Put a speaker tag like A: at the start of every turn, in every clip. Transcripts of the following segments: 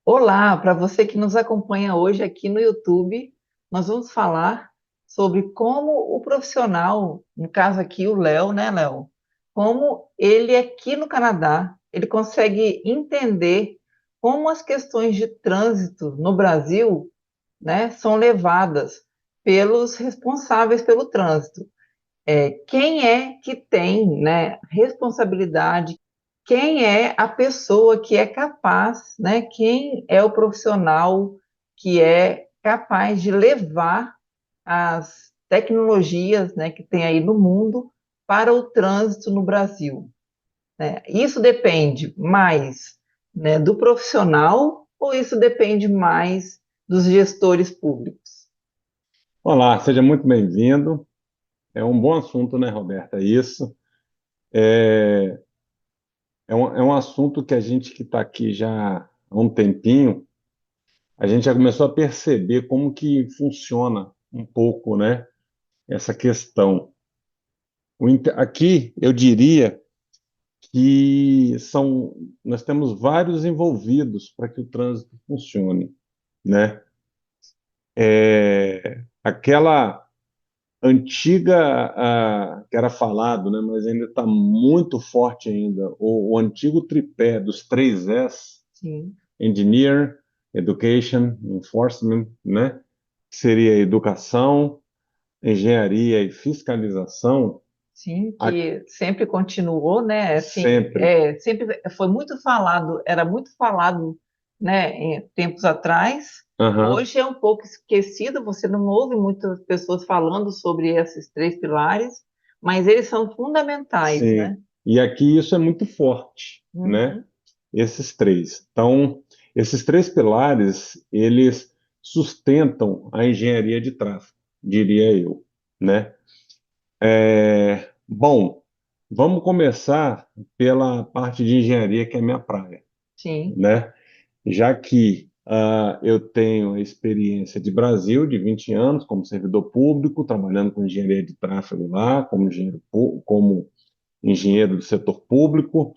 A: Olá, para você que nos acompanha hoje aqui no YouTube, nós vamos falar sobre como o profissional, no caso aqui o Léo, né, Léo? Como ele aqui no Canadá, ele consegue entender como as questões de trânsito no Brasil, né, são levadas pelos responsáveis pelo trânsito. Quem é que tem, né, responsabilidade, quem é a pessoa que é capaz, né, quem é o profissional que é capaz de levar as tecnologias, né, que tem aí no mundo para o trânsito no Brasil, né? Isso depende mais, né, do profissional ou isso depende mais dos gestores públicos?
B: Olá, seja muito bem-vindo. É um bom assunto, né, Roberta? Isso. É, é um assunto que a gente que está aqui já há um tempinho, a gente já começou a perceber como que funciona um pouco, né, essa questão. Aqui, eu diria que nós temos vários envolvidos para que o trânsito funcione, né? Aquela antiga, que era falado, né, mas ainda está muito forte ainda, o antigo tripé dos três S,
A: Sim.
B: Engineer, Education, Enforcement, né, que seria educação, engenharia e fiscalização,
A: Sim,
B: a-
A: que sempre continuou, né? Assim,
B: sempre.
A: sempre foi muito falado, era muito falado, né, em tempos atrás.
B: Aham,
A: Hoje é um pouco esquecido, você não ouve muitas pessoas falando sobre esses três pilares, mas eles são fundamentais,
B: sim.
A: né?
B: E aqui isso é muito forte, né?
A: Uhum.
B: Esses três. Então, esses três pilares, eles sustentam a engenharia de tráfego, diria eu, né? Bom, vamos começar pela parte de engenharia, que é a minha praia,
A: Sim,
B: né? Já que eu tenho a experiência de Brasil, de 20 anos, como servidor público, trabalhando com engenharia de tráfego lá, como engenheiro do setor público,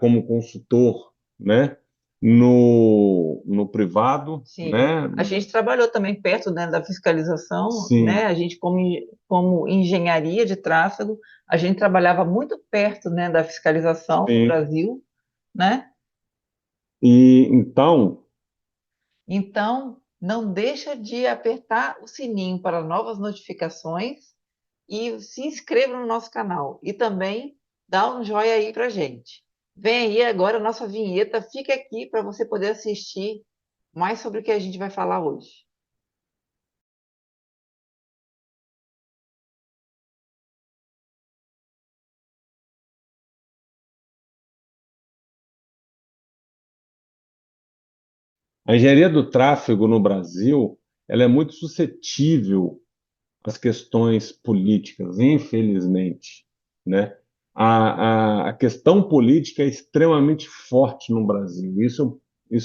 B: como consultor, né, no privado,
A: sim.
B: né?
A: A gente trabalhou também perto, né, da fiscalização, né?
B: Sim,
A: A gente, como engenharia de tráfego, a gente trabalhava muito perto, né, da fiscalização no
B: sim.
A: Brasil, né?
B: E então,
A: Então, não deixa de apertar o sininho para novas notificações e se inscreva no nosso canal. E também dá um joinha aí para gente. Vem aí agora a nossa vinheta, fica aqui para você poder assistir mais sobre o que a gente vai falar hoje.
B: a engenharia do tráfego no Brasil, ela é muito suscetível às questões políticas, infelizmente, né? A questão política é extremamente forte no Brasil. Isso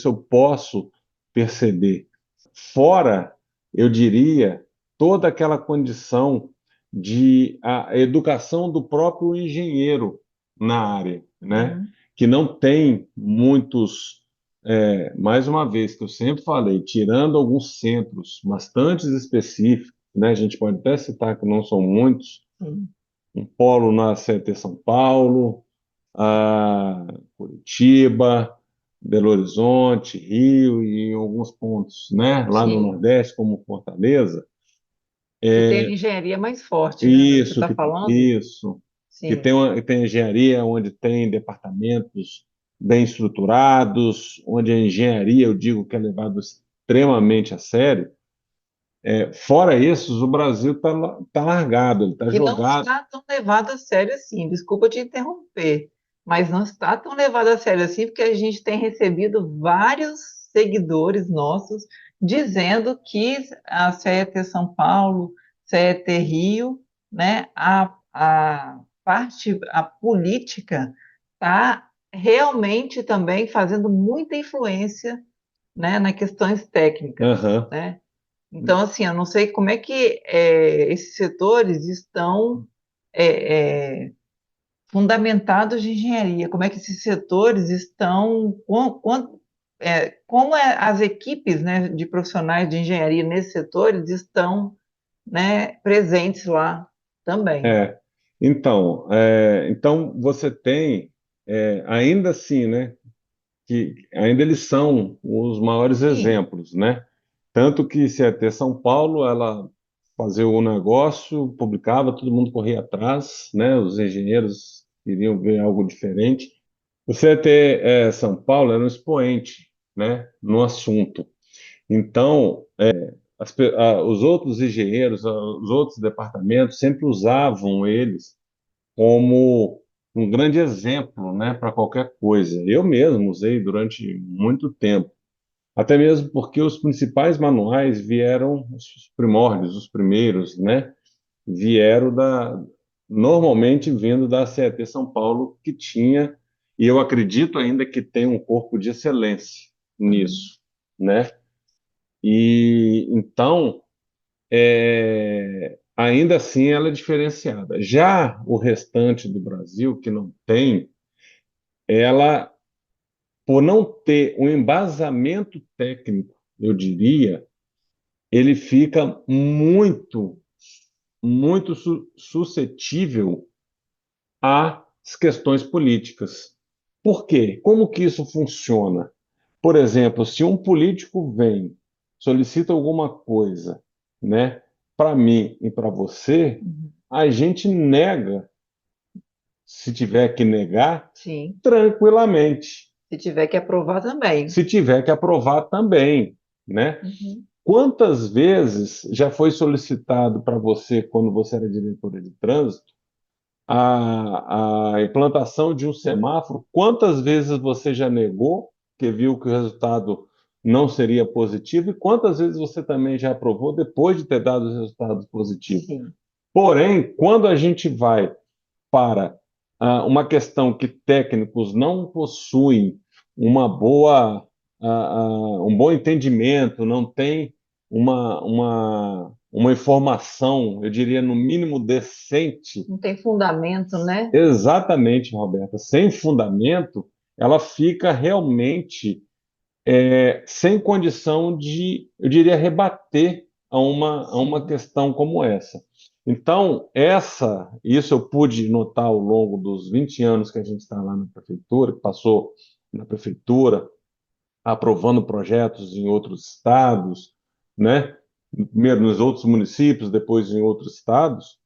B: eu posso perceber. Fora, eu diria, toda aquela condição de a educação do próprio engenheiro na área, né?
A: Uhum.
B: Que não tem muitos, mais uma vez, que eu sempre falei, tirando alguns centros bastante específicos, né? A gente pode até citar que não são muitos,
A: Sim,
B: um polo na CT São Paulo, Curitiba, Belo Horizonte, Rio e em alguns pontos, né, lá no
A: sim.
B: Nordeste, como Fortaleza.
A: Que tem a engenharia mais forte, né? Você
B: Isso,
A: está falando?
B: que
A: Sim.
B: tem engenharia onde tem departamentos bem estruturados, onde a engenharia, eu digo que é levado extremamente a sério. Fora esses, o Brasil tá largado, ele está
A: Que não
B: jogado.
A: está tão levado a sério assim. Desculpa te interromper, mas não está tão levado a sério assim, porque a gente tem recebido vários seguidores nossos dizendo que a CET São Paulo, CET Rio, né, a parte, a política está realmente também fazendo muita influência, né, nas questões técnicas,
B: Aham.
A: né? Então, assim, eu não sei como é que esses setores estão é, é, fundamentados de engenharia, como é que esses setores estão, como as equipes, né, de profissionais de engenharia nesses setores estão, né, presentes lá também.
B: É, então você tem, ainda assim, né, que ainda eles são os maiores
A: Sim,
B: exemplos, né? Tanto que se até São Paulo, ela fazia o negócio, publicava, todo mundo corria atrás, né? Os engenheiros queriam ver algo diferente. O CET São Paulo era um expoente, né, no assunto. Então, os outros engenheiros, os outros departamentos sempre usavam eles como um grande exemplo, né, para qualquer coisa. Eu mesmo usei durante muito tempo, até mesmo porque os principais manuais vieram, os primórdios, os primeiros, né, vieram normalmente vindo da CET São Paulo, que tinha, e eu acredito ainda que tem um corpo de excelência
A: uhum,
B: nisso, né? E então, ainda assim ela é diferenciada. Já o restante do Brasil, que não tem, ela, por não ter um embasamento técnico, eu diria, ele fica muito suscetível às questões políticas. Por quê? Como que isso funciona? Por exemplo, se um político vem, solicita alguma coisa, né, para mim e para você,
A: uhum,
B: a gente nega, se tiver que negar,
A: sim.
B: tranquilamente.
A: Se tiver que aprovar também.
B: Se tiver que aprovar também, né?
A: Uhum.
B: Quantas vezes já foi solicitado para você, quando você era diretora de trânsito, a implantação de um semáforo? Quantas vezes você já negou, que viu que o resultado não seria positivo, e quantas vezes você também já aprovou depois de ter dado os resultados positivos?
A: Sim,
B: Porém, quando a gente vai para uma questão que técnicos não possuem uma um bom entendimento, não tem uma informação, eu diria, no mínimo decente.
A: não tem fundamento, né?
B: Exatamente, Roberta. Sem fundamento, ela fica realmente sem condição de, eu diria, rebater a uma
A: Sim.
B: questão como essa. Então, isso eu pude notar ao longo dos 20 anos que a gente está lá na prefeitura, que passou na prefeitura, aprovando projetos em outros estados, né? Primeiro nos outros municípios, depois em outros estados,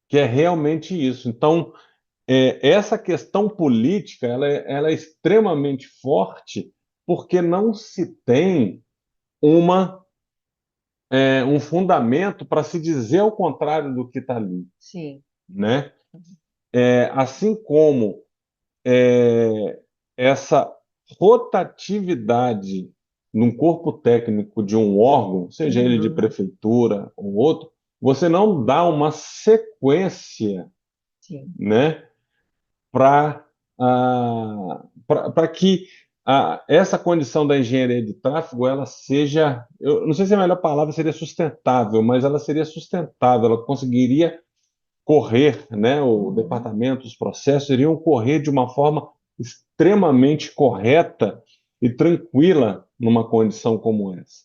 B: que é realmente isso. Então, essa questão política ela é extremamente forte porque não se tem uma, um fundamento para se dizer ao contrário do que está ali,
A: Sim.
B: né? Assim como é, essa rotatividade num corpo técnico de um órgão, seja ele de
A: Uhum.
B: prefeitura ou outro, você não dá uma sequência,
A: Sim.
B: né, para que essa condição da engenharia de tráfego ela seja, eu não sei se a melhor palavra seria sustentável, mas ela seria sustentável, ela conseguiria correr, né, o
A: Uhum.
B: departamento, os processos iriam correr de uma forma extremamente correta e tranquila numa condição como essa.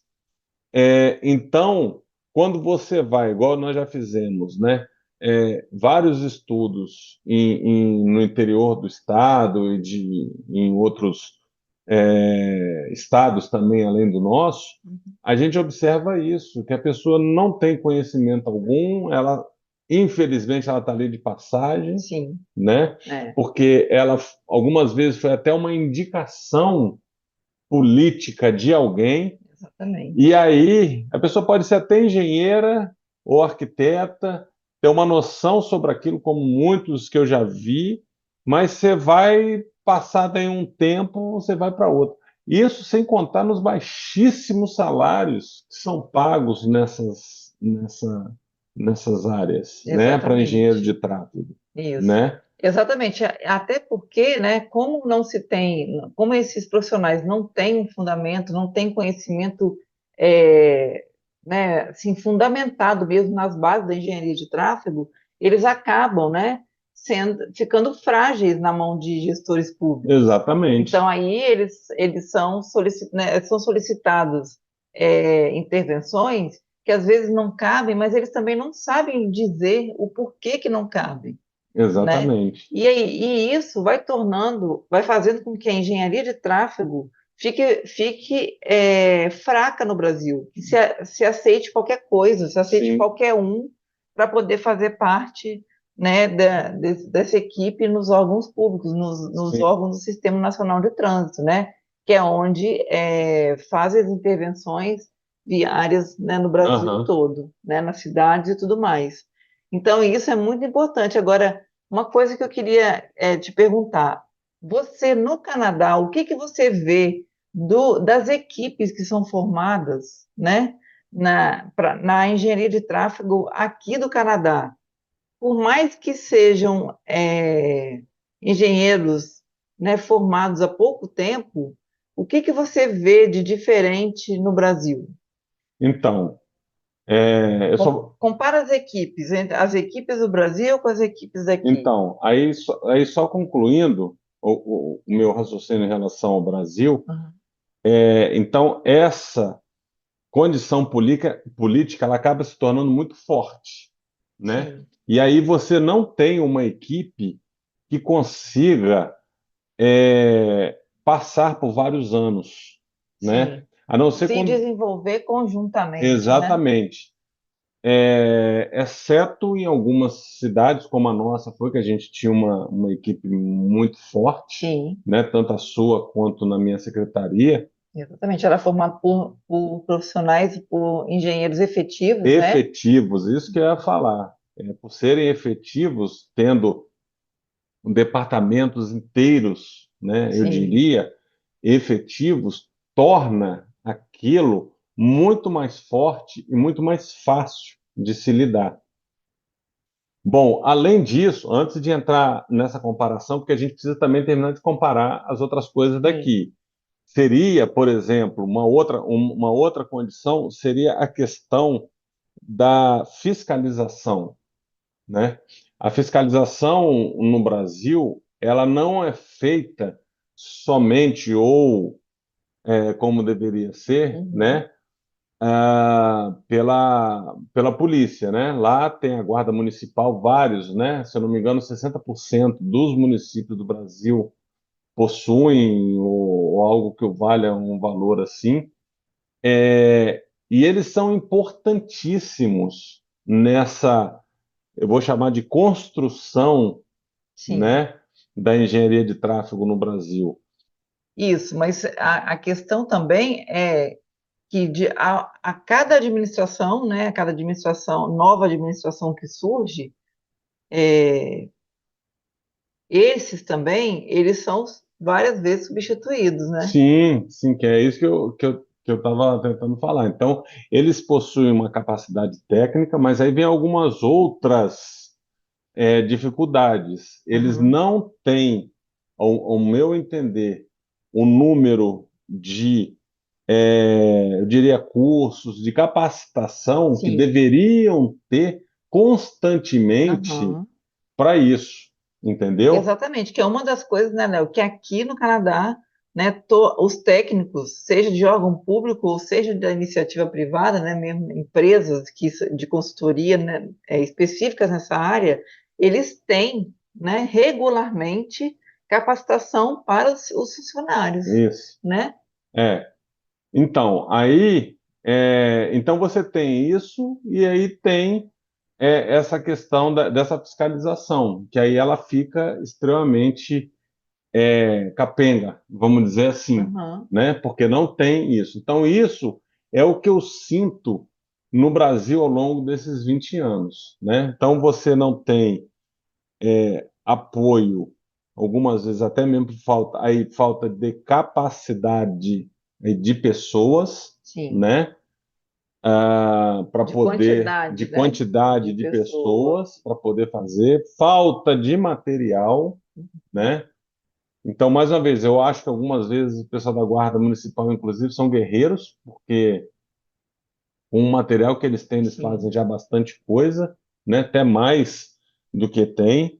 B: Então, quando você vai, igual nós já fizemos, né, vários estudos no interior do estado e em outros estados também, além do nosso,
A: Uhum.
B: a gente observa isso, que a pessoa não tem conhecimento algum, ela, infelizmente, ela está ali de passagem,
A: Sim.
B: né,
A: É,
B: porque ela, algumas vezes, foi até uma indicação política de alguém, e
A: exatamente.
B: aí, a pessoa pode ser até engenheira ou arquiteta, ter uma noção sobre aquilo, como muitos que eu já vi, mas você vai passar daí um tempo, você vai para outro. Isso sem contar nos baixíssimos salários que são pagos nessas áreas, né, para engenheiro de
A: Exatamente.
B: tráfego,
A: Isso.
B: né?
A: Exatamente. Até porque, né, como não se tem, como esses profissionais não têm um fundamento, não têm conhecimento, né, assim, fundamentado mesmo nas bases da engenharia de tráfego, eles acabam, né, ficando frágeis na mão de gestores públicos.
B: exatamente,
A: Então, aí eles são, né, são solicitados intervenções que às vezes não cabem, mas eles também não sabem dizer o porquê que não cabem, né?
B: exatamente.
A: E isso vai fazendo com que a engenharia de tráfego fique fraca no Brasil, que se aceite qualquer coisa, se aceite
B: Sim,
A: qualquer um para poder fazer parte, né, dessa equipe nos órgãos públicos, nos
B: sim.
A: órgãos do Sistema Nacional de Trânsito, né, que é onde faz as intervenções viárias, né, no Brasil
B: Aham.
A: todo, né, nas cidades e tudo mais. Então, isso é muito importante. Agora, uma coisa que eu queria te perguntar, você no Canadá, o que que você vê das equipes que são formadas, né, na engenharia de tráfego aqui do Canadá? Por mais que sejam engenheiros, né, formados há pouco tempo, o que que você vê de diferente no Brasil?
B: Então, eu só,
A: Compara as equipes, entre as equipes do Brasil com as equipes daqui.
B: então, aí só concluindo o meu raciocínio em relação ao Brasil,
A: Uhum.
B: então essa condição política ela acaba se tornando muito forte, né?
A: Sim,
B: E aí você não tem uma equipe que consiga passar por vários anos, né?
A: sim.
B: A não ser
A: Se
B: quando
A: desenvolver conjuntamente, né?
B: exatamente, exceto em algumas cidades como a nossa, foi que a gente tinha uma equipe muito forte,
A: Sim,
B: né? Tanto a sua quanto na minha secretaria,
A: exatamente. Era formado por profissionais, por engenheiros efetivos, né?
B: efetivos, isso que eu ia falar. Por serem efetivos, tendo departamentos inteiros, né, eu
A: Sim,
B: diria, efetivos, torna aquilo muito mais forte e muito mais fácil de se lidar. Bom, além disso, antes de entrar nessa comparação, porque a gente precisa também terminar de comparar as outras coisas
A: sim,
B: daqui. Seria, por exemplo, uma outra condição seria a questão da fiscalização, né? A fiscalização no Brasil, ela não é feita somente ou como deveria ser,
A: uhum,
B: né? Pela polícia, né? Lá tem a Guarda Municipal, vários, né? Se eu não me engano, 60% dos municípios do Brasil possuem ou algo que valha um valor assim. E eles são importantíssimos nessa, eu vou chamar de construção,
A: sim.
B: né, da engenharia de tráfego no Brasil.
A: Isso, mas a questão também é que a cada administração, né, a cada administração, nova administração que surge, é, esses também, eles são várias vezes substituídos, né?
B: Sim, sim, que é isso que eu estava tentando falar. Então, eles possuem uma capacidade técnica, mas aí vem algumas outras dificuldades. Eles
A: Uhum,
B: não têm, ao meu entender, o número de, eu diria, cursos de capacitação que
A: sim.
B: deveriam ter constantemente
A: Uhum.
B: para isso, entendeu?
A: Exatamente, que é uma das coisas, né, Léo, que aqui no Canadá, né, os técnicos, seja de órgão público ou seja da iniciativa privada, né, mesmo empresas de consultoria, né, específicas nessa área, eles têm, né, regularmente capacitação para os funcionários,
B: Isso.
A: né?
B: É. Então, então você tem isso e aí tem essa questão dessa fiscalização, que aí ela fica extremamente capenga, vamos dizer assim,
A: Uhum,
B: né? Porque não tem isso. Então, isso é o que eu sinto no Brasil ao longo desses 20 anos, né? Então, você não tem apoio, algumas vezes até mesmo falta de capacidade de pessoas,
A: sim,
B: né? Para
A: de
B: poder, de
A: quantidade, né, de
B: quantidade de
A: pessoas.
B: pessoas para poder fazer, falta de material, né? Então, mais uma vez, eu acho que algumas vezes o pessoal da Guarda Municipal, inclusive, são guerreiros, porque com o material que eles têm, eles fazem
A: Sim,
B: já bastante coisa, né? Até mais do que tem.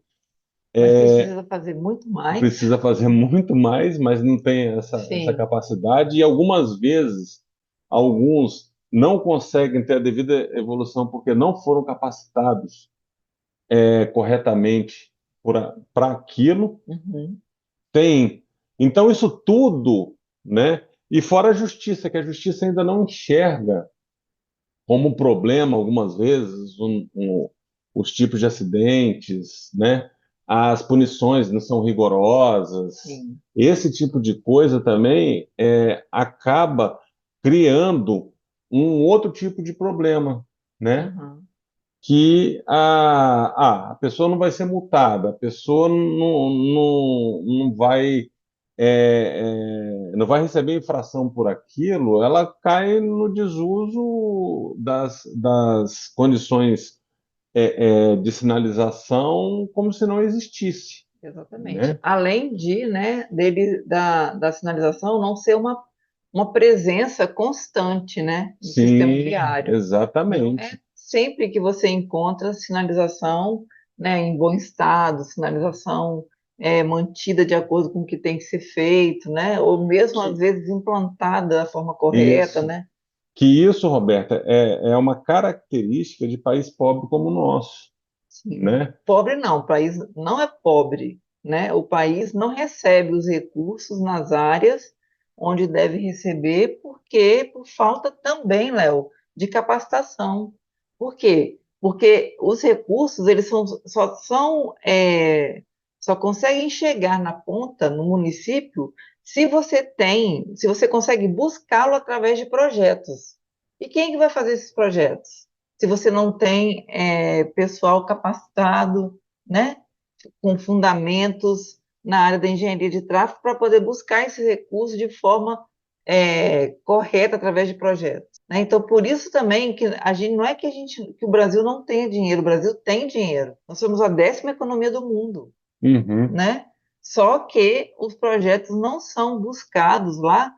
A: Mas precisa fazer muito mais.
B: precisa fazer muito mais, mas não tem essa
A: Sim.
B: capacidade, e algumas vezes, alguns não conseguem ter a devida evolução porque não foram capacitados corretamente para aquilo.
A: Uhum.
B: Tem. Então, isso tudo, né? E fora a justiça, que a justiça ainda não enxerga como problema, algumas vezes, os tipos de acidentes, né? As punições não são rigorosas.
A: Sim.
B: Esse tipo de coisa também acaba criando um outro tipo de problema, né?
A: Uhum.
B: Que a pessoa não vai ser multada, a pessoa não vai não vai receber infração por aquilo, ela cai no desuso das condições de sinalização como se não existisse,
A: Exatamente.
B: né?
A: Além de, né, da sinalização não ser uma presença constante, né, no sistema
B: Sim,
A: viário. Não é
B: exatamente.
A: sempre que você encontra sinalização, né, em bom estado, sinalização mantida de acordo com o que tem que ser feito, né, ou mesmo às
B: Que,
A: vezes implantada da forma correta,
B: isso.
A: né?
B: Que isso, Roberta, é uma característica de país pobre como o nosso,
A: Sim.
B: né?
A: Pobre não, o país não é pobre, né? O país não recebe os recursos nas áreas onde deve receber, porque por falta também, Léo, de capacitação. Por quê? Porque os recursos, eles só conseguem chegar na ponta, no município, se você consegue buscá-lo através de projetos. E quem é que vai fazer esses projetos? Se você não tem pessoal capacitado, né, com fundamentos na área da engenharia de tráfego para poder buscar esses recursos de forma correta através de projetos, né? Então, por isso também que a gente não é que o Brasil não tenha dinheiro, o Brasil tem dinheiro. Nós somos a 10ª economia do mundo,
B: Uhum.
A: né? Só que os projetos não são buscados lá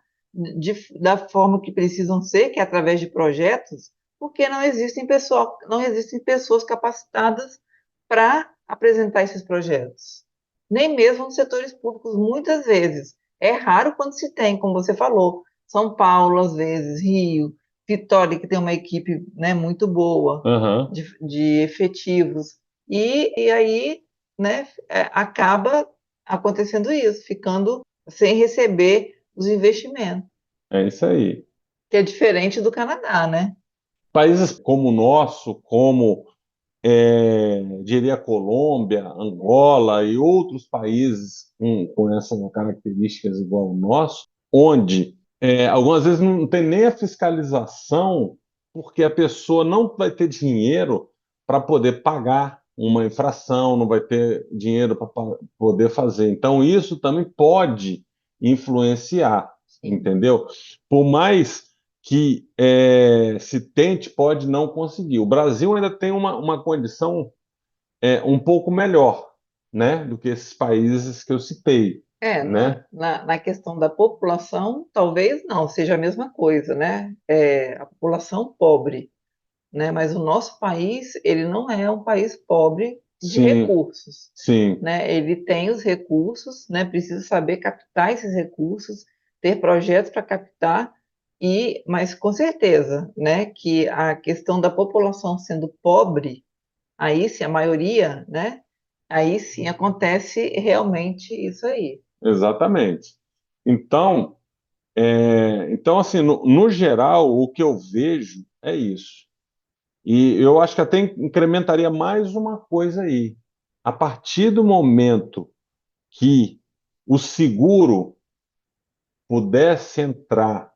A: da forma que precisam ser, que é através de projetos, porque não existem pessoas capacitadas para apresentar esses projetos. Nem mesmo nos setores públicos, muitas vezes. É raro quando se tem, como você falou, São Paulo, às vezes, Rio, Vitória, que tem uma equipe, né, muito boa
B: Aham.
A: de efetivos. E aí, né, acaba acontecendo isso, ficando sem receber os investimentos,
B: É isso aí.
A: que é diferente do Canadá, né?
B: Países como o nosso, como diria Colômbia, Angola e outros países com essas características igual ao nosso, onde algumas vezes não tem nem a fiscalização, porque a pessoa não vai ter dinheiro para poder pagar uma infração, não vai ter dinheiro para poder fazer. Então, isso também pode influenciar,
A: Sim.
B: entendeu? Por mais que se tente, pode não conseguir. O Brasil ainda tem uma condição um pouco melhor, né, do que esses países que eu citei, né?
A: Na questão da população, talvez não, seja a mesma coisa, né? A população pobre, né? Mas o nosso país, ele não é um país pobre de
B: Sim,
A: recursos,
B: sim,
A: né? Ele tem os recursos, né? Precisa saber captar esses recursos, ter projetos para captar mas com certeza, né? Que a questão da população sendo pobre, aí sim, a maioria, né? Aí sim acontece realmente isso aí.
B: exatamente. Então, então assim, no geral, o que eu vejo é isso. E eu acho que até incrementaria mais uma coisa aí. A partir do momento que o seguro pudesse entrar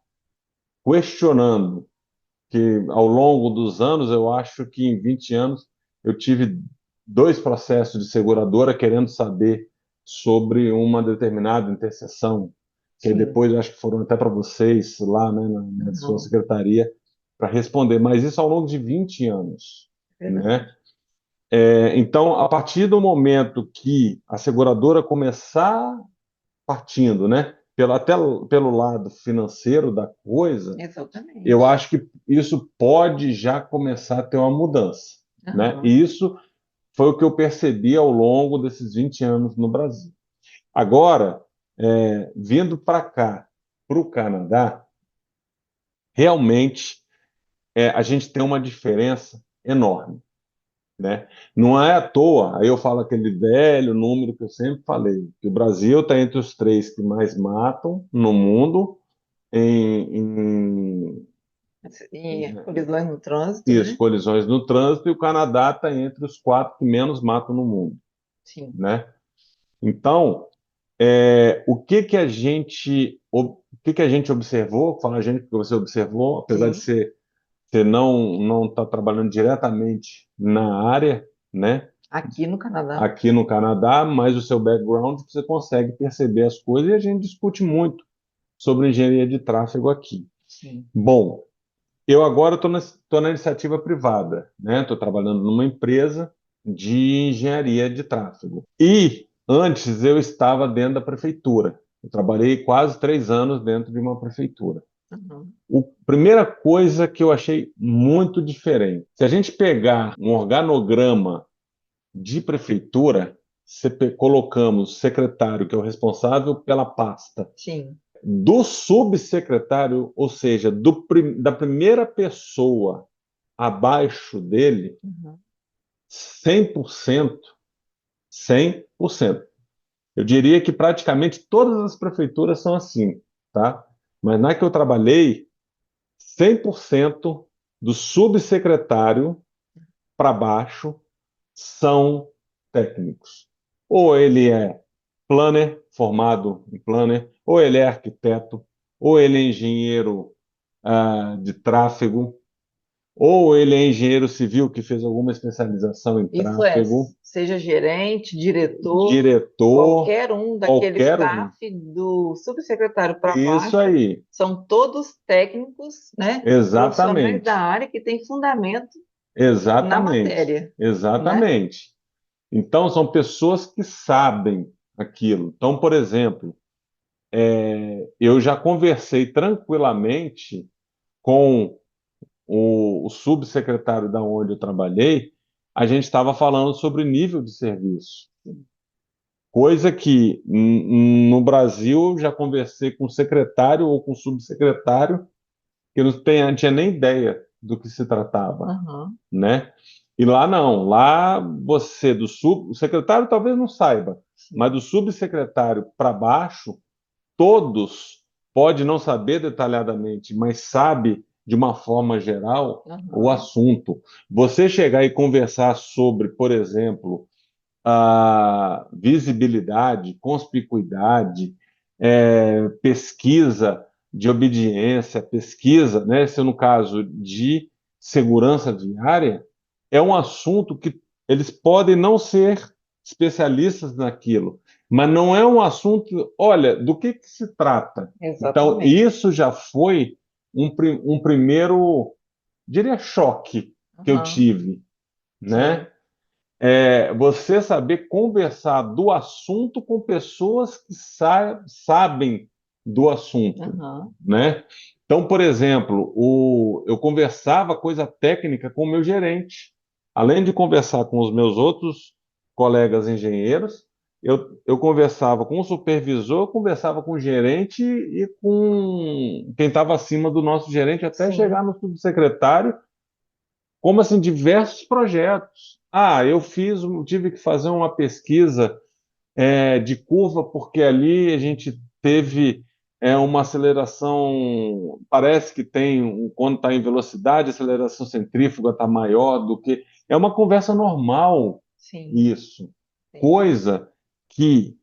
B: questionando, que ao longo dos anos, eu acho que em 20 anos, eu tive dois processos de seguradora querendo saber sobre uma determinada interseção, que aí
A: Sim.
B: depois eu acho que foram até para vocês lá, né, na sua
A: Não,
B: secretaria para responder, mas isso ao longo de 20 anos,
A: é verdade.
B: né? Então, a partir do momento que a seguradora começar partindo, né, até pelo lado financeiro da coisa, eu
A: Exatamente.
B: acho que isso pode já começar a ter uma mudança, né?
A: Aham.
B: E isso foi o que eu percebi ao longo desses 20 anos no Brasil. Agora, vindo para cá, para o Canadá, realmente a gente tem uma diferença enorme, né? Não é à toa, aí eu falo aquele velho número que eu sempre falei, que o Brasil está entre os três que mais matam no mundo em
A: E colisões no trânsito,
B: isso,
A: né?
B: colisões no trânsito, e o Canadá está entre os quatro que menos matam no mundo,
A: Sim.
B: né? Então, o que que a gente observou? Fala a gente porque você observou, apesar de
A: Sim.
B: você não estar trabalhando diretamente na área, né?
A: Aqui no Canadá.
B: Aqui no Canadá, mas o seu background você consegue perceber as coisas e a gente discute muito sobre engenharia de tráfego aqui.
A: Sim.
B: Bom, eu agora estou na iniciativa privada, né? Estou trabalhando numa empresa de engenharia de tráfego. E antes eu estava dentro da prefeitura. Eu trabalhei quase 3 anos dentro de uma prefeitura.
A: Uhum.
B: A primeira coisa que eu achei muito diferente, se a gente pegar um organograma de prefeitura, colocamos o secretário, que é o responsável pela pasta,
A: Sim.
B: do subsecretário, ou seja, da primeira pessoa abaixo dele,
A: Uhum.
B: 100%, 100%. Eu diria que praticamente todas as prefeituras são assim, tá? Mas na que eu trabalhei, 100% do subsecretário para baixo são técnicos. Ou ele é planner, formado em planner, ou ele é arquiteto, ou ele é engenheiro de tráfego, ou ele é engenheiro civil que fez alguma especialização em
A: Isso é,
B: tráfego,
A: seja gerente, diretor,
B: diretor,
A: qualquer um daquele
B: qualquer um.
A: staff do subsecretário para
B: Isso
A: baixo,
B: aí,
A: são todos técnicos, né? Profissionais da
B: exatamente,
A: área que têm fundamento na
B: exatamente,
A: matéria, né?
B: exatamente. Então, são pessoas que sabem aquilo. Então, por exemplo, eu já conversei tranquilamente com o subsecretário da onde eu trabalhei, a gente estava falando sobre nível de serviço. Coisa que no Brasil já conversei com o secretário ou com o subsecretário que não tinha nem ideia do que se tratava,
A: Aham.
B: né? E lá não, lá você o secretário talvez não saiba, mas
A: Sim.
B: do subsecretário para baixo, todos pode não saber detalhadamente, mas sabe de uma forma geral o
A: Aham.
B: assunto. Você chegar e conversar sobre, por exemplo, a visibilidade, conspicuidade, pesquisa de obediência, pesquisa, né, se no caso de segurança viária, é um assunto que eles podem não ser especialistas naquilo, mas não é um assunto, olha, do que se trata? Então,
A: Exatamente.
B: isso já foi um primeiro, diria, choque que eu
A: Aham.
B: tive,
A: Sim.
B: né? Você saber conversar do assunto com pessoas que sabem do assunto,
A: Aham.
B: né? Então, por exemplo, eu conversava coisa técnica com o meu gerente, além de conversar com os meus outros colegas engenheiros, eu conversava com o supervisor, conversava com o gerente e com quem estava acima do nosso gerente, até chegar
A: Sim.
B: no subsecretário, como assim, diversos projetos. Tive que fazer uma pesquisa de curva, porque ali a gente teve uma aceleração, parece que quando está em velocidade, a aceleração centrífuga está maior do que. É uma conversa normal,
A: Sim.
B: isso.
A: Sim.
B: Coisa que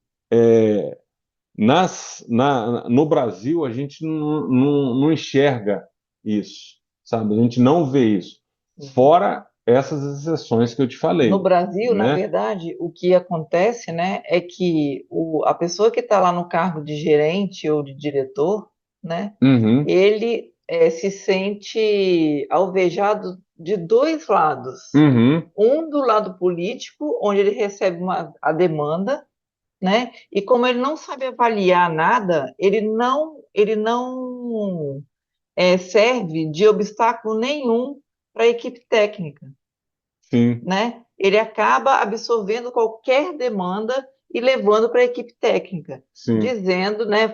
B: no Brasil a gente não enxerga isso, sabe? A gente não vê isso.
A: Sim.
B: Fora essas exceções que eu te
A: No
B: falei,
A: Brasil, na
B: né?
A: verdade, o que acontece, né, é que a pessoa que está lá no cargo de gerente ou de diretor, né,
B: Uhum,
A: ele se sente alvejado de dois lados.
B: uhum,
A: Um do lado político, onde ele recebe a demanda, né, e como ele não sabe avaliar nada, ele não serve de obstáculo nenhum para a equipe técnica,
B: sim,
A: né? ele acaba absorvendo qualquer demanda e levando para a equipe técnica,
B: sim,
A: dizendo, né,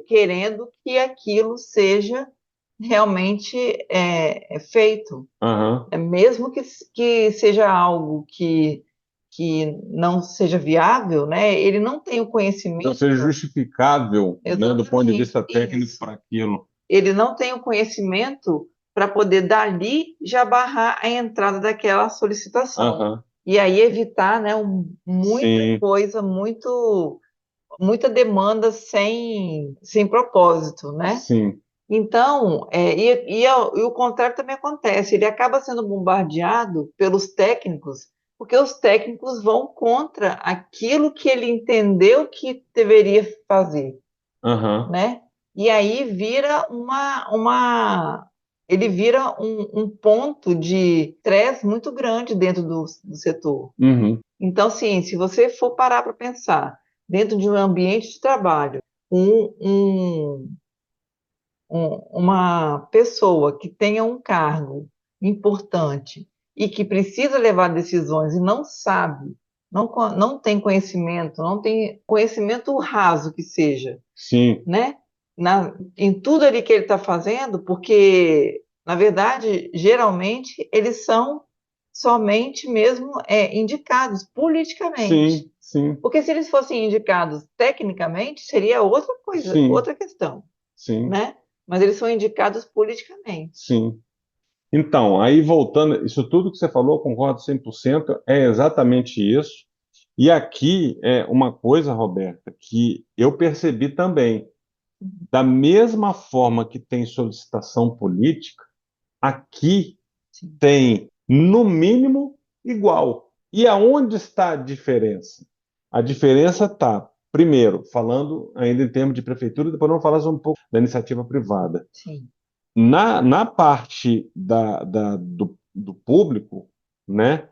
A: querendo que aquilo seja realmente feito.
B: aham.
A: Mesmo que seja algo que não seja viável, né, ele não tem o
B: Não seja
A: conhecimento,
B: justificável, né, do ponto de
A: exatamente,
B: vista técnico
A: isso.
B: para aquilo.
A: Ele não tem o conhecimento para poder dali já barrar a entrada daquela solicitação.
B: Aham,
A: E aí evitar, né, muita
B: sim,
A: coisa, muita demanda sem propósito, né?
B: sim,
A: Então, e o contrário também acontece, ele acaba sendo bombardeado pelos técnicos, porque os técnicos vão contra aquilo que ele entendeu que deveria fazer,
B: aham,
A: né? E aí vira ele vira um ponto de estresse muito grande dentro do setor.
B: uhum,
A: Então, sim, se você for parar para pensar, dentro de um ambiente de trabalho, um, um uma pessoa que tenha um cargo importante e que precisa levar decisões e não sabe, não tem conhecimento, não tem conhecimento raso que seja,
B: sim,
A: né? Em tudo ali que ele está fazendo, porque, na verdade, geralmente eles são somente mesmo indicados politicamente.
B: sim, sim,
A: Porque se eles fossem indicados tecnicamente, seria outra coisa,
B: sim,
A: outra questão,
B: sim,
A: né? Mas eles são indicados politicamente.
B: sim. Então, aí voltando, isso tudo que você falou, eu concordo 100%, é exatamente isso. E aqui é uma coisa, Roberta, que eu percebi também. Da mesma forma que tem solicitação política, aqui
A: Sim.
B: tem, no mínimo, igual. E aonde está a diferença? A diferença está, primeiro, falando ainda em termos de prefeitura, depois vamos falar um pouco da iniciativa privada.
A: Sim.
B: Na parte do público, né,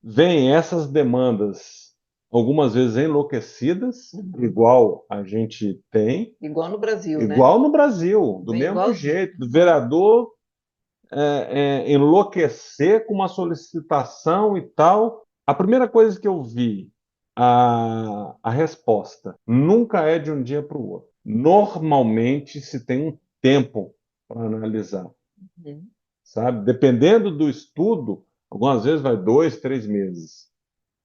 B: vem essas demandas, algumas vezes enlouquecidas,
A: Uhum.
B: igual a gente tem,
A: Igual no Brasil, né?
B: igual no Brasil, do
A: Vem
B: mesmo
A: igualzinho.
B: jeito, do vereador enlouquecer com uma solicitação e tal. A primeira coisa que eu vi, a resposta, nunca é de um dia para o outro. Normalmente se tem um tempo para analisar,
A: Uhum.
B: sabe? Dependendo do estudo, algumas vezes vai 2, 3 meses.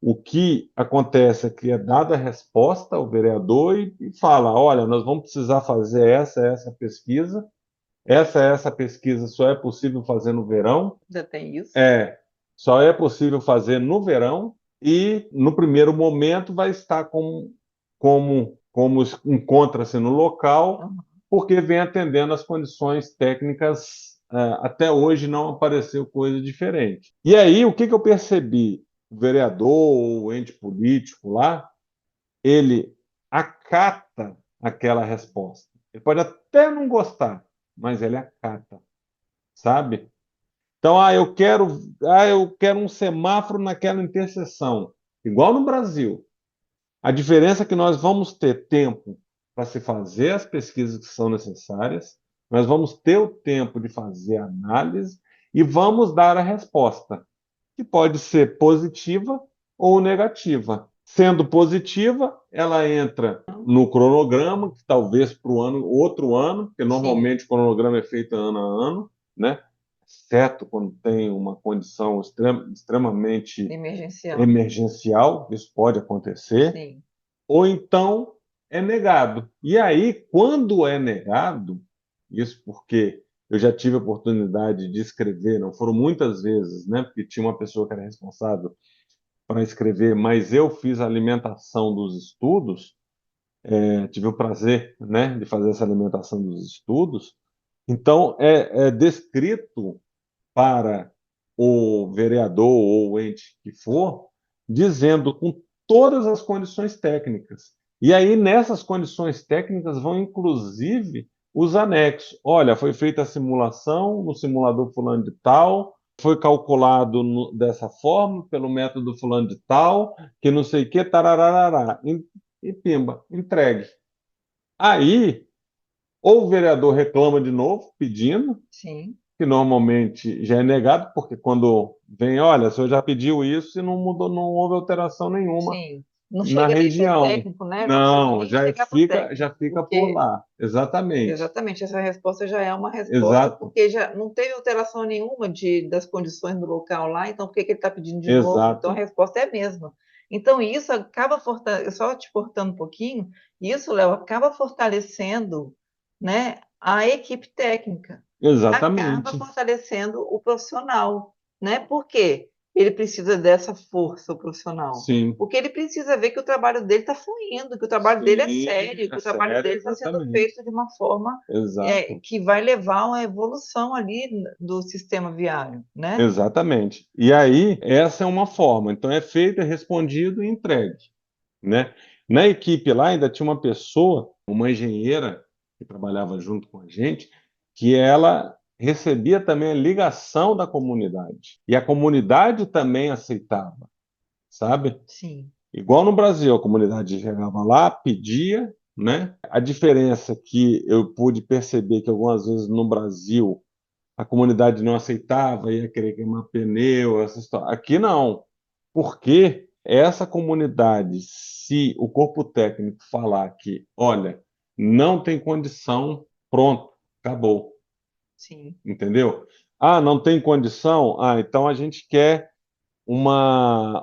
B: O que acontece é que é dada a resposta ao vereador e fala: olha, nós vamos precisar fazer essa pesquisa. Essa pesquisa só é possível fazer no verão.
A: Ainda tem isso?
B: É, só é possível fazer no verão e no primeiro momento vai estar como encontra-se no local,
A: Uhum.
B: porque vem atendendo as condições técnicas. Até hoje não apareceu coisa diferente. E aí, o que que eu percebi? O vereador ou o ente político lá, ele acata aquela resposta. Ele pode até não gostar, mas ele acata, sabe? Então, eu quero um semáforo naquela interseção, igual no Brasil. A diferença é que nós vamos ter tempo para se fazer as pesquisas que são necessárias, nós vamos ter o tempo de fazer a análise e vamos dar a resposta, que pode ser positiva ou negativa. Sendo positiva, ela entra no cronograma, que talvez para o ano, outro ano, porque
A: Sim.
B: normalmente o cronograma é feito ano a ano, né? Exceto quando tem uma condição extremamente
A: Emergencial.
B: emergencial, isso pode acontecer,
A: Sim.
B: ou então é negado. E aí, quando é negado, isso porque eu já tive a oportunidade de escrever, não foram muitas vezes, né? Porque tinha uma pessoa que era responsável para escrever, mas eu fiz a alimentação dos estudos, tive o prazer, né, de fazer essa alimentação dos estudos. Então, é descrito para o vereador ou o ente que for, dizendo com todas as condições técnicas. E aí, nessas condições técnicas, vão inclusive os anexos. Olha, foi feita a simulação no simulador fulano de tal, foi calculado dessa forma, pelo método fulano de tal, que não sei o que, tarararará. E pimba, entregue. Aí, ou o vereador reclama de novo, pedindo,
A: Sim.
B: que normalmente já é negado, porque quando vem, olha, o senhor já pediu isso e não mudou, não houve alteração nenhuma
A: Sim. Não
B: na
A: chega nem a ser
B: região.
A: técnico, né? Não chega
B: Não,
A: nem a chegar para o
B: já
A: técnico,
B: fica por
A: porque
B: lá. Exatamente.
A: exatamente, essa resposta já é uma resposta,
B: Exato.
A: porque já não teve alteração nenhuma das condições do local lá, então por que que ele está pedindo de novo? Então a
B: Exato.
A: resposta é a mesma. Então isso acaba fortalecendo, só te cortando um pouquinho, isso, Léo, acaba fortalecendo, né, a equipe técnica, acaba
B: Exatamente.
A: fortalecendo o profissional, né? Por quê? Ele precisa dessa força, o profissional.
B: Sim.
A: Porque ele precisa ver que o trabalho dele está fluindo, que o trabalho dele é
B: Sim,
A: sério, que
B: é
A: o trabalho
B: sério,
A: dele está sendo
B: exatamente.
A: feito de uma forma
B: Exato.
A: que vai levar a uma evolução ali do sistema viário, né?
B: Exatamente. E aí, essa é uma forma. Então, é feito, é respondido e entregue, né? Na equipe lá ainda tinha uma pessoa, uma engenheira que trabalhava junto com a gente, que ela recebia também a ligação da comunidade. E a comunidade também aceitava, sabe?
A: Sim,
B: Igual no Brasil, a comunidade chegava lá, pedia, né? A diferença que eu pude perceber que algumas vezes no Brasil a comunidade não aceitava, ia querer queimar pneu, essa história. Aqui não. Porque essa comunidade, se o corpo técnico falar que, olha, não tem condição, pronto, acabou,
A: sim,
B: entendeu? Ah, não tem condição? Ah, então a gente quer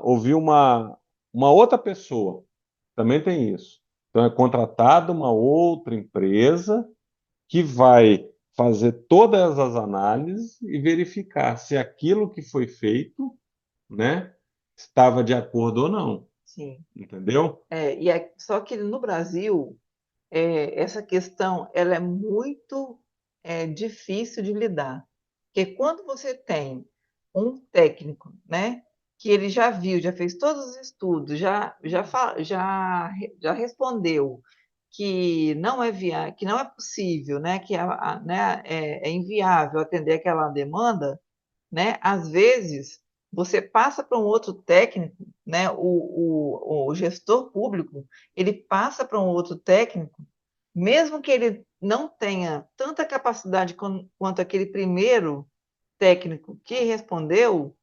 B: ouvir uma outra pessoa. Também tem isso. Então é contratada uma outra empresa que vai fazer todas as análises e verificar se aquilo que foi feito, né, estava de acordo ou não,
A: sim.
B: entendeu?
A: Só que no Brasil, essa questão ela é muito difícil de lidar. Porque quando você tem um técnico, né, que ele já viu, já fez todos os estudos, já respondeu que não é que não é possível, né, né, é inviável atender aquela demanda, né? Às vezes você passa para um outro técnico, né? O gestor público ele passa para um outro técnico, mesmo que ele não tenha tanta capacidade quanto aquele primeiro técnico que respondeu.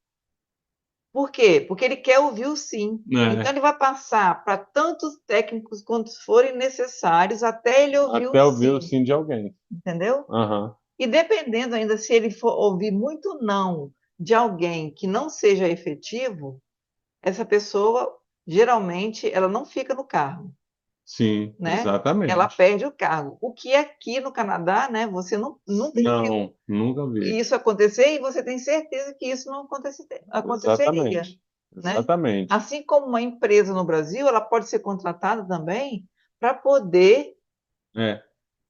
A: Por quê? Porque ele quer ouvir o sim. Então
B: É,
A: ele vai passar para tantos técnicos quantos forem necessários até ele ouvir o
B: até ouvir o
A: sim,
B: sim de alguém.
A: entendeu?
B: Aham.
A: E dependendo ainda se ele for ouvir muito não de alguém que não seja efetivo, essa pessoa geralmente ela não fica no cargo,
B: Sim,
A: né? Ela
B: exatamente.
A: perde o cargo. O que aqui no Canadá, né? Você não, nunca viu
B: Não, nunca vi.
A: isso acontecer e você tem certeza que isso não aconteceria,
B: Exatamente.
A: né?
B: Exatamente.
A: Assim como uma empresa no Brasil, ela pode ser contratada também para poder
B: É,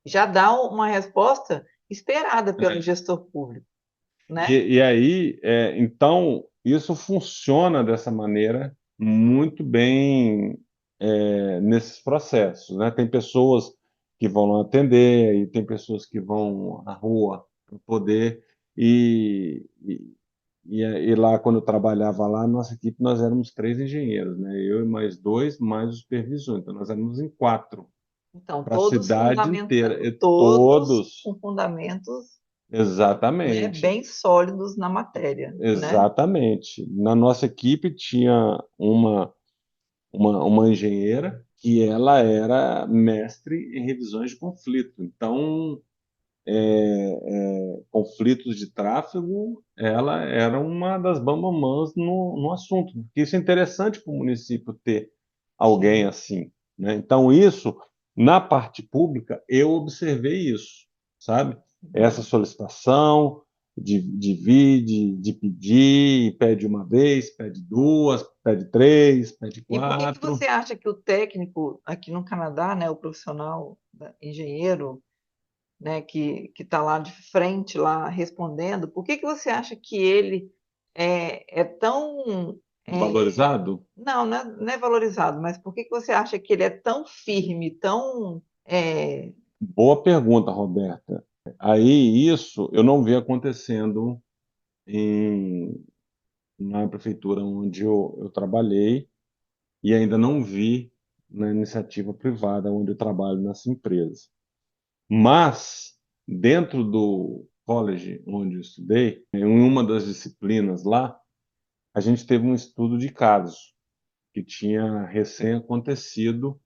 A: já dar uma resposta esperada pelo
B: é.
A: gestor público, né?
B: E aí, então, isso funciona dessa maneira muito bem nesses processos, né? Tem pessoas que vão lá atender, e tem pessoas que vão à rua para poder. E lá, quando eu trabalhava lá, nossa equipe, nós éramos três engenheiros, né? Eu e mais dois, mais o supervisor. Então, nós éramos em quatro,
A: Então,
B: para a cidade inteira. E
A: todos
B: todos,
A: com fundamentos, né,
B: exatamente.
A: bem sólidos na matéria, né?
B: Exatamente. Na nossa equipe tinha uma engenheira que ela era mestre em revisões de conflito. Então, conflitos de tráfego, ela era uma das bambamãs no assunto. Porque isso é interessante para o município ter alguém
A: Sim.
B: assim, né? Então, isso, na parte pública, eu observei isso, sabe? Essa
A: Uhum.
B: solicitação de vir, de pedir, pede uma vez, pede duas, pede três, pede
A: E por que você
B: quatro.
A: acha que o técnico aqui no Canadá, né, o profissional, engenheiro, né, que está lá de frente, lá respondendo, por que você acha que ele é tão
B: Valorizado?
A: não é valorizado, mas por que você acha que ele é tão firme, tão
B: Boa pergunta, Roberta. Aí, isso eu não vi acontecendo em, na prefeitura onde eu trabalhei e ainda não vi na iniciativa privada onde eu trabalho nessa empresa. Mas, dentro college onde eu estudei, em uma das disciplinas lá, a gente teve um estudo de caso que tinha recém acontecido,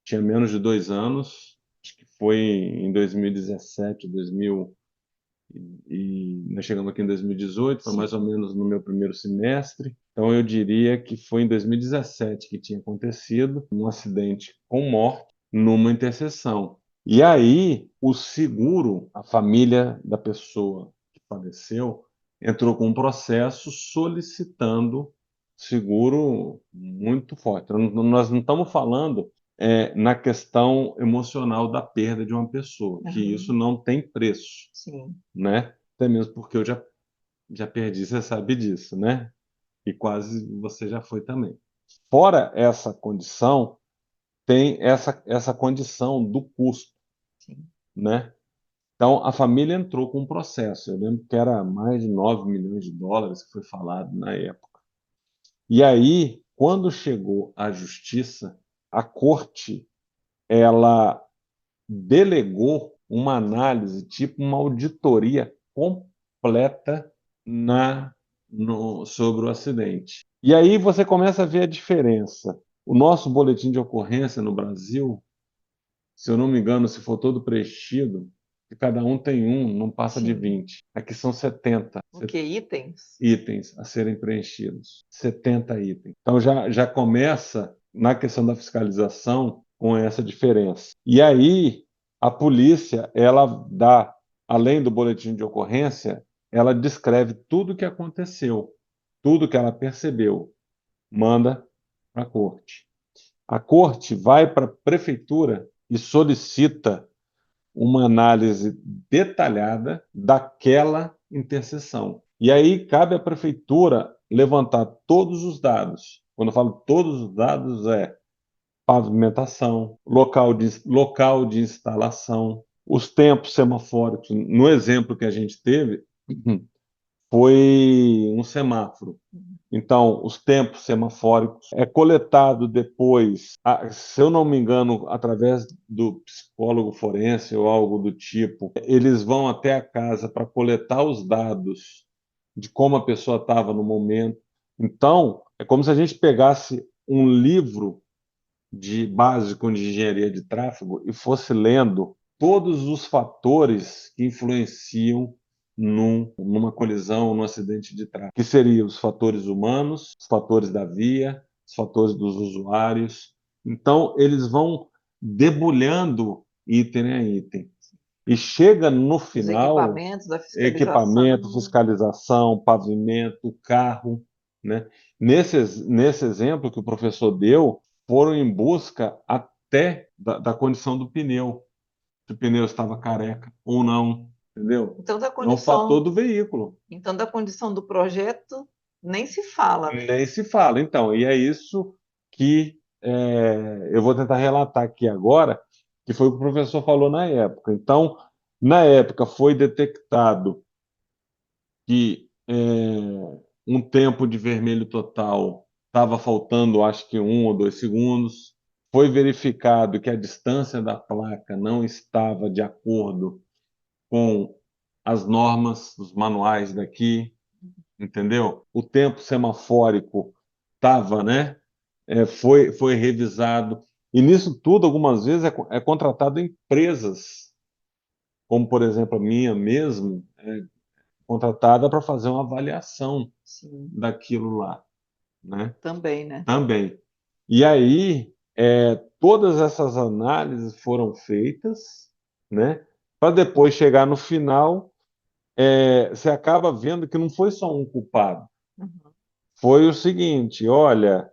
B: tinha menos de 2 anos, acho que foi em 2017, 2000, e nós chegamos aqui em 2018, foi mais ou menos no meu primeiro semestre. Então eu diria que foi em 2017 que tinha acontecido um acidente com morte numa interseção. E aí o seguro, a família da pessoa que faleceu, entrou com um processo solicitando seguro muito forte. Então, nós não estamos falando na questão emocional da perda de uma pessoa, que isso não tem preço,
A: Sim.
B: né? Até mesmo porque eu já perdi, você sabe disso, né? E quase você já foi também. Fora essa condição, tem essa condição do custo,
A: Sim.
B: né? Então, a família entrou com um processo. Eu lembro que era mais de 9 milhões de dólares que foi falado na época. E aí, quando chegou à justiça, a corte, ela delegou uma análise, tipo uma auditoria completa sobre o acidente. E aí você começa a ver a diferença. O nosso boletim de ocorrência no Brasil, se eu não me engano, se for todo preenchido, se cada um tem um, não passa de
A: Sim.
B: 20. Aqui são 70
A: O que? Itens?
B: itens a serem preenchidos. 70 itens. Então já começa na questão da fiscalização com essa diferença. E aí a polícia, ela dá, além do boletim de ocorrência, ela descreve tudo o que aconteceu, tudo que ela percebeu, manda para a corte. A corte vai para a prefeitura e solicita uma análise detalhada daquela interseção. E aí cabe à prefeitura levantar todos os dados. Quando eu falo todos os dados, é pavimentação, local de instalação, os tempos semafóricos. No exemplo que a gente teve, foi um semáforo. Então, os tempos semafóricos é coletado depois, se eu não me engano, através do psicólogo forense ou algo do tipo. Eles vão até a casa para coletar os dados de como a pessoa estava no momento. Então, é como se a gente pegasse um livro de básico de engenharia de tráfego e fosse lendo todos os fatores que influenciam numa colisão, num acidente de tráfego, que seriam os fatores humanos, os fatores da via, os fatores dos usuários. Então, eles vão debulhando item a item. E chega no
A: Os
B: final,
A: equipamentos da
B: equipamento,
A: fiscalização.
B: fiscalização, pavimento, carro, né? Nesse exemplo que o professor deu, foram em busca até da condição do pneu, se o pneu estava careca ou não, entendeu?
A: Então,
B: É um fator do veículo.
A: da condição do projeto, nem se fala, né?
B: Nem se fala, então. E é isso que eu vou tentar relatar aqui agora, que foi o que o professor falou na época. Então, na época foi detectado que um tempo de vermelho total estava faltando, acho que 1 ou 2 segundos. Foi verificado que a distância da placa não estava de acordo com as normas dos manuais daqui, entendeu? O tempo semafórico estava, né? Foi revisado. E nisso tudo, algumas vezes, é contratado empresas, como, por exemplo, a minha mesmo, contratada para fazer uma avaliação
A: Sim,
B: daquilo lá, né?
A: também, né?
B: Também. E aí, todas essas análises foram feitas, né? Para depois chegar no final, você acaba vendo que não foi só um culpado.
A: Uhum.
B: Foi o seguinte: olha,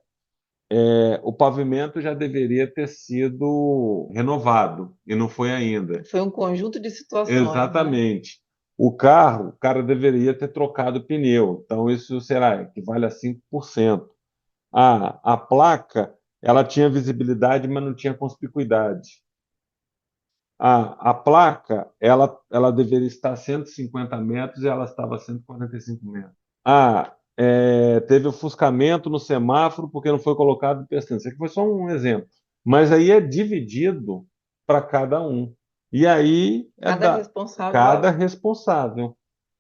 B: o pavimento já deveria ter sido renovado e não foi ainda.
A: Foi um conjunto de situações, né?
B: Exatamente. O cara deveria ter trocado o pneu. Então, isso, será, equivale a 5%. A placa, ela tinha visibilidade, mas não tinha conspicuidade. A placa, ela deveria estar a 150 metros e ela estava a 145 metros. Teve ofuscamento no semáforo porque não foi colocado pestana. Isso aqui foi só um exemplo. Mas aí é dividido para cada um. E aí é
A: Cada
B: da
A: responsável
B: cada responsável.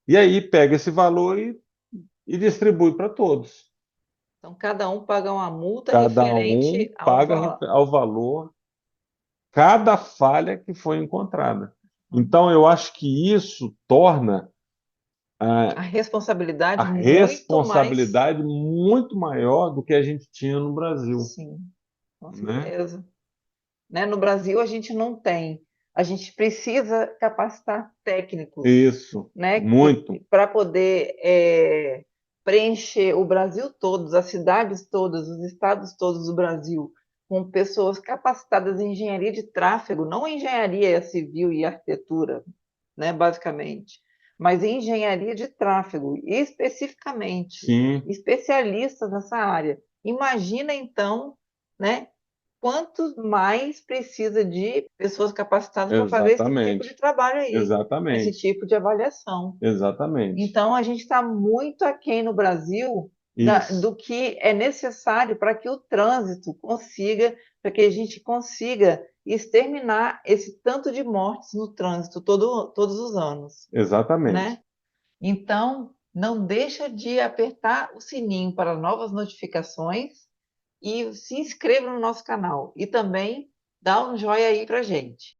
B: E aí pega esse valor e distribui para todos.
A: então cada um paga uma multa
B: Cada um
A: referente ao
B: paga
A: valor.
B: ao valor cada falha que foi encontrada. Então, eu acho que isso torna
A: A
B: a
A: responsabilidade muito mais,
B: responsabilidade muito maior do que a gente tinha no Brasil,
A: sim, com
B: né?
A: certeza. Né? No Brasil, a gente não tem. A gente precisa capacitar técnicos,
B: Isso,
A: né?
B: muito.
A: Para poder preencher o Brasil todo, as cidades todas, os estados todos do Brasil, com pessoas capacitadas em engenharia de tráfego, não engenharia civil e arquitetura, né? Basicamente, mas em engenharia de tráfego, especificamente,
B: Sim,
A: especialistas nessa área. Imagina então, né? Quantos mais precisa de pessoas capacitadas para fazer esse tipo de
B: exatamente.
A: trabalho aí, esse
B: Exatamente.
A: tipo de avaliação.
B: Exatamente.
A: Então, a gente está muito aquém no Brasil
B: Isso.
A: do que é necessário para que o trânsito consiga, para que a gente consiga exterminar esse tanto de mortes no trânsito todos os anos,
B: Exatamente.
A: né? Então, não deixa de apertar o sininho para novas notificações e se inscreva no nosso canal. E também dá um joinha aí para gente.